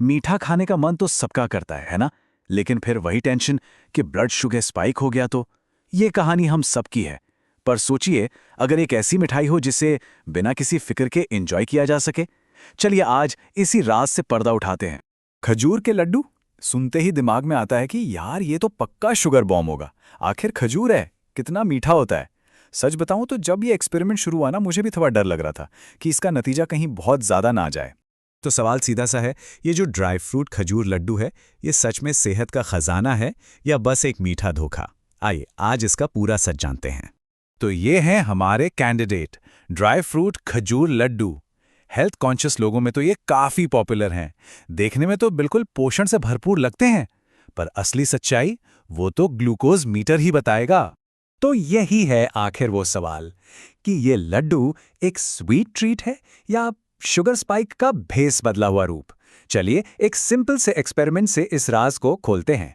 मीठा खाने का मन तो सबका करता है ना? लेकिन फिर वही टेंशन कि ब्लड शुगर स्पाइक हो गया तो। ये कहानी हम सबकी है। पर सोचिए, अगर एक ऐसी मिठाई हो जिसे बिना किसी फिक्र के एंजॉय किया जा सके। चलिए आज इसी राज से पर्दा उठाते हैं। खजूर के लड्डू सुनते ही दिमाग में आता है कि यार ये तो पक्का शुगर बॉम्ब होगा। आखिर खजूर है, कितना मीठा होता है। सच बताऊं तो जब ये एक्सपेरिमेंट शुरू हुआ ना, मुझे भी थोड़ा डर लग रहा था कि इसका नतीजा कहीं बहुत ज़्यादा ना आ जाए। तो सवाल सीधा सा है, ये जो ड्राई फ्रूट खजूर लड्डू है, ये सच में सेहत का खजाना है या बस एक मीठा धोखा? आइए आज इसका पूरा सच जानते हैं। तो ये हैं हमारे कैंडिडेट, ड्राई फ्रूट खजूर लड्डू। हेल्थ कॉन्शियस लोगों में तो ये काफ़ी पॉपुलर हैं। देखने में तो बिल्कुल पोषण से भरपूर लगते हैं, पर असली सच्चाई वो तो ग्लूकोज मीटर ही बताएगा। तो यही है आखिर वो सवाल कि ये लड्डू एक स्वीट ट्रीट है या शुगर स्पाइक का भेस बदला हुआ रूप। चलिए एक सिंपल से एक्सपेरिमेंट से इस राज को खोलते हैं।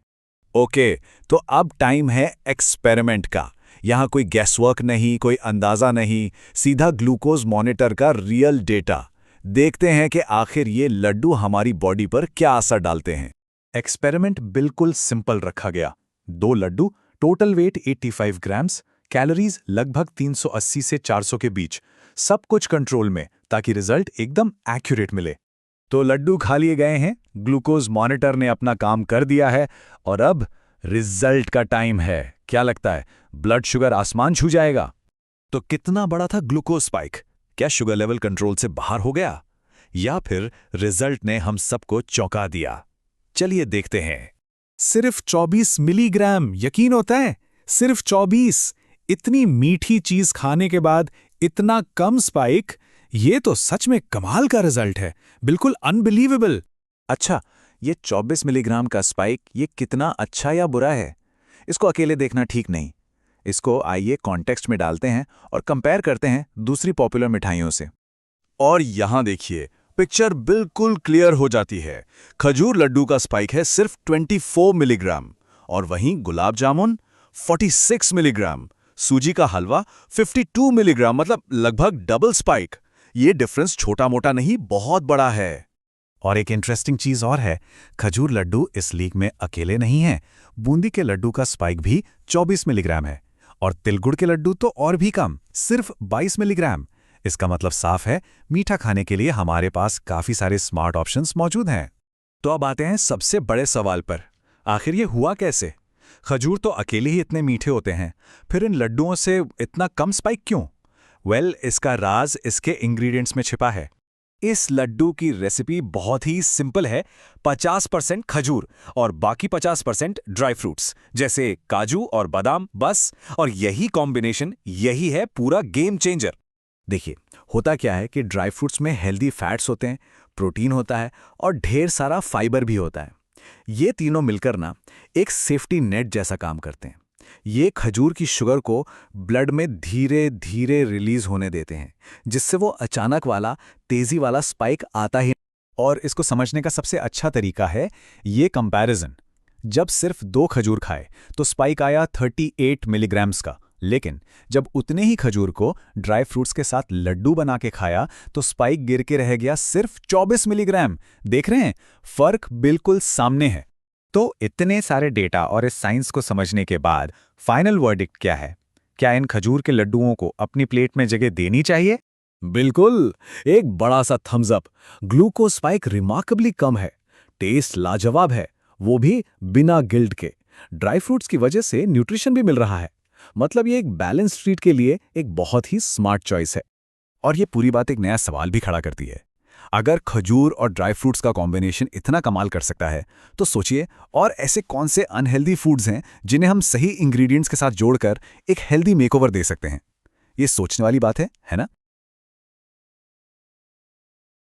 ओके, तो अब टाइम है एक्सपेरिमेंट का। यहाँ कोई गैसवर्क नहीं, कोई अंदाजा नहीं, सीधा ग्लूकोज मॉनिटर का रियल डेटा। देखते हैं कि आखिर ये लड्डू हमारी बॉडी पर क्या असर डालते हैं। एक्सपेरिमेंट बिल्कुल सिंपल रखा गया। 2 लड्डू, टोटल वेट 85 ग्राम्स, कैलोरीज लगभग 380 से 400 के बीच, सब कुछ कंट्रोल में ताकि रिजल्ट एकदम एक्यूरेट मिले। तो लड्डू खा लिए गए हैं, ग्लूकोज मॉनिटर ने अपना काम कर दिया है और अब रिजल्ट का टाइम है। क्या लगता है, ब्लड शुगर आसमान छू जाएगा? तो कितना बड़ा था ग्लूकोज स्पाइक? क्या शुगर लेवल कंट्रोल से बाहर हो गया या फिर रिजल्ट ने हम सबको चौंका दिया? चलिए देखते हैं। सिर्फ 24 मिलीग्राम, यकीन होता है? सिर्फ 24। इतनी मीठी चीज खाने के बाद इतना कम स्पाइक, ये तो सच में कमाल का रिजल्ट है, बिल्कुल अनबिलीवेबल। अच्छा, ये 24 मिलीग्राम का स्पाइक ये कितना अच्छा या बुरा है, इसको अकेले देखना ठीक नहीं। इसको आइए कॉन्टेक्स्ट में डालते हैं और कंपेयर करते हैं दूसरी पॉपुलर मिठाइयों से। और यहां देखिए, पिक्चर बिल्कुल क्लियर हो जाती है। खजूर लड्डू का स्पाइक है सिर्फ 24 मिलीग्राम और वहीं गुलाब जामुन 46 मिलीग्राम, सूजी का हलवा 52 मिलीग्राम, मतलब लगभग डबल स्पाइक। ये डिफरेंस छोटा मोटा नहीं, बहुत बड़ा है। और एक इंटरेस्टिंग चीज और है, खजूर लड्डू इस लीग में अकेले नहीं है। बूंदी के लड्डू का स्पाइक भी 24 मिलीग्राम है और तिलगुड़ के लड्डू तो और भी कम, सिर्फ 22 मिलीग्राम। इसका मतलब साफ है, मीठा खाने के लिए हमारे पास काफी सारे स्मार्ट ऑप्शंस मौजूद हैं। तो अब आते हैं सबसे बड़े सवाल पर, आखिर ये हुआ कैसे? खजूर तो अकेले ही इतने मीठे होते हैं, फिर इन लड्डुओं से इतना कम स्पाइक क्यों? इसका राज इसके इंग्रेडिएंट्स में छिपा है। इस लड्डू की रेसिपी बहुत ही सिंपल है। 50% खजूर और बाकी 50% ड्राई फ्रूट्स जैसे काजू और बादाम, बस। और यही कॉम्बिनेशन, यही है पूरा गेम चेंजर। देखिए, होता क्या है कि ड्राई फ्रूट्स में हेल्दी फैट्स होते हैं, प्रोटीन होता है और ढेर सारा फाइबर भी होता है। ये तीनों मिलकर ना एक सेफ्टी नेट जैसा काम करते हैं। ये खजूर की शुगर को ब्लड में धीरे धीरे रिलीज होने देते हैं, जिससे वो अचानक वाला तेजी वाला स्पाइक आता ही। और इसको समझने का सबसे अच्छा तरीका है ये कंपैरिजन। जब सिर्फ 2 खजूर खाए तो स्पाइक आया 38 मिलीग्राम्स का, लेकिन जब उतने ही खजूर को ड्राई फ्रूट्स के साथ लड्डू बना के खाया तो स्पाइक गिर के रह गया सिर्फ 24 मिलीग्राम। देख रहे हैं, फर्क बिल्कुल सामने है। तो इतने सारे डेटा और इस साइंस को समझने के बाद फाइनल वर्डिक्ट क्या है? क्या इन खजूर के लड्डुओं को अपनी प्लेट में जगह देनी चाहिए? बिल्कुल, एक बड़ा सा thumbs up. Glucose spike remarkably कम है, टेस्ट लाजवाब है, वो भी बिना गिल्ट के। ड्राई फ्रूट्स की वजह से न्यूट्रिशन भी मिल रहा है। मतलब ये एक बैलेंस ट्रीट के लिए एक बहुत ही स्मार्ट चॉइस है। और ये पूरी बात एक नया सवाल भी खड़ा करती है। अगर खजूर और ड्राई फ्रूट्स का कॉम्बिनेशन इतना कमाल कर सकता है, तो सोचिए और ऐसे कौन से अनहेल्दी फूड्स हैं जिन्हें हम सही इंग्रेडिएंट्स के साथ जोड़कर एक हेल्दी मेकओवर दे सकते हैं। ये सोचने वाली बात है ना?